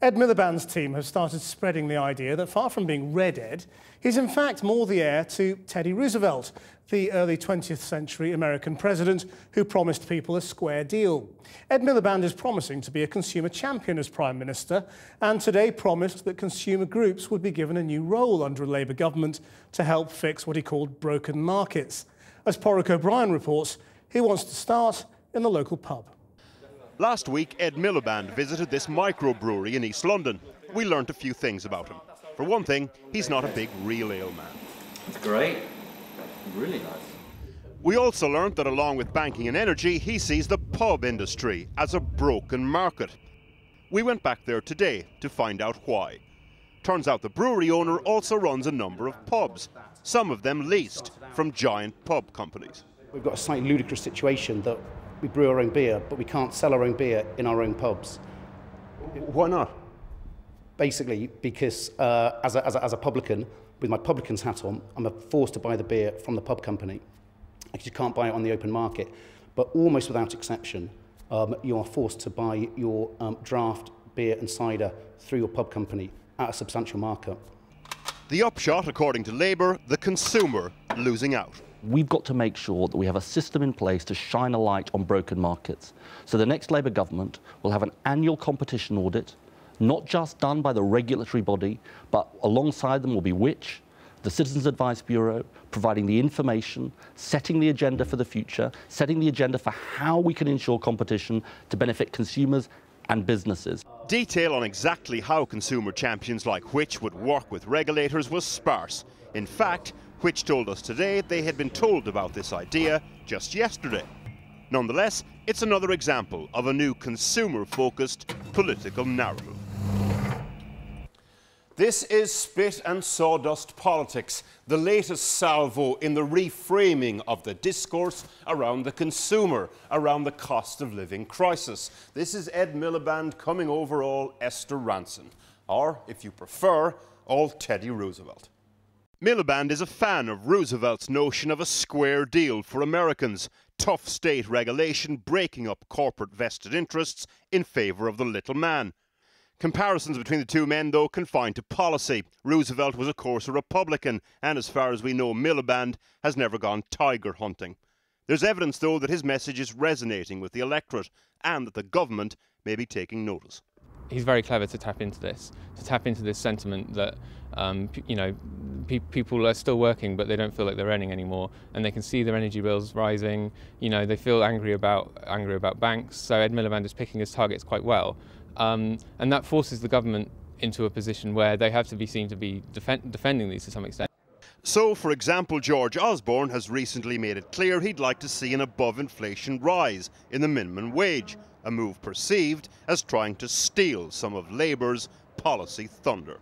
Ed Miliband's team have started spreading the idea that far from being Red Ed, he's in fact more the heir to Teddy Roosevelt, the early 20th century American president who promised people a square deal. Ed Miliband is promising to be a consumer champion as Prime Minister, and today promised that consumer groups would be given a new role under a Labour government to help fix what he called broken markets. As Porrick O'Brien reports, he wants to start in the local pub. Last week, Ed Miliband visited this microbrewery in East London. We learnt a few things about him. For one thing, he's not a big real ale man. It's great. Really nice. We also learnt that along with banking and energy, he sees the pub industry as a broken market. We went back there today to find out why. Turns out the brewery owner also runs a number of pubs, some of them leased from giant pub companies. We've got a slightly ludicrous situation that we brew our own beer, but we can't sell our own beer in our own pubs. Why not? Basically, because as a publican, with my publican's hat on, I'm forced to buy the beer from the pub company, because you can't buy it on the open market. But almost without exception, you are forced to buy your draft beer and cider through your pub company at a substantial markup. The upshot, according to Labour, the consumer losing out. We've got to make sure that we have a system in place to shine a light on broken markets. So the next Labour government will have an annual competition audit, not just done by the regulatory body, but alongside them will be Which, the Citizens Advice Bureau, providing the information, setting the agenda for the future, setting the agenda for how we can ensure competition to benefit consumers and businesses. Detail on exactly how consumer champions like Which would work with regulators was sparse. In fact, Which told us today they had been told about this idea just yesterday. Nonetheless, it's another example of a new consumer-focused political narrative. This is spit and sawdust politics, the latest salvo in the reframing of the discourse around the consumer, around the cost of living crisis. This is Ed Miliband coming over all Esther Rantzen, or, if you prefer, all Teddy Roosevelt. Miliband is a fan of Roosevelt's notion of a square deal for Americans, tough state regulation breaking up corporate vested interests in favour of the little man. Comparisons between the two men, though, confined to policy. Roosevelt was, of course, a Republican, and as far as we know, Miliband has never gone tiger hunting. There's evidence, though, that his message is resonating with the electorate and that the government may be taking notice. He's very clever to tap into this sentiment that people are still working but they don't feel like they're earning anymore, and they can see their energy bills rising. They feel angry about banks. So Ed Miliband is picking his targets quite well, and that forces the government into a position where they have to be seen to be defending these to some extent. So, for example, George Osborne has recently made it clear he'd like to see an above-inflation rise in the minimum wage, a move perceived as trying to steal some of Labour's policy thunder.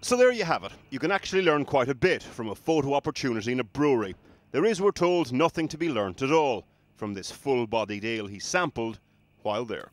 So there you have it. You can actually learn quite a bit from a photo opportunity in a brewery. There is, we're told, nothing to be learnt at all from this full-bodied ale he sampled while there.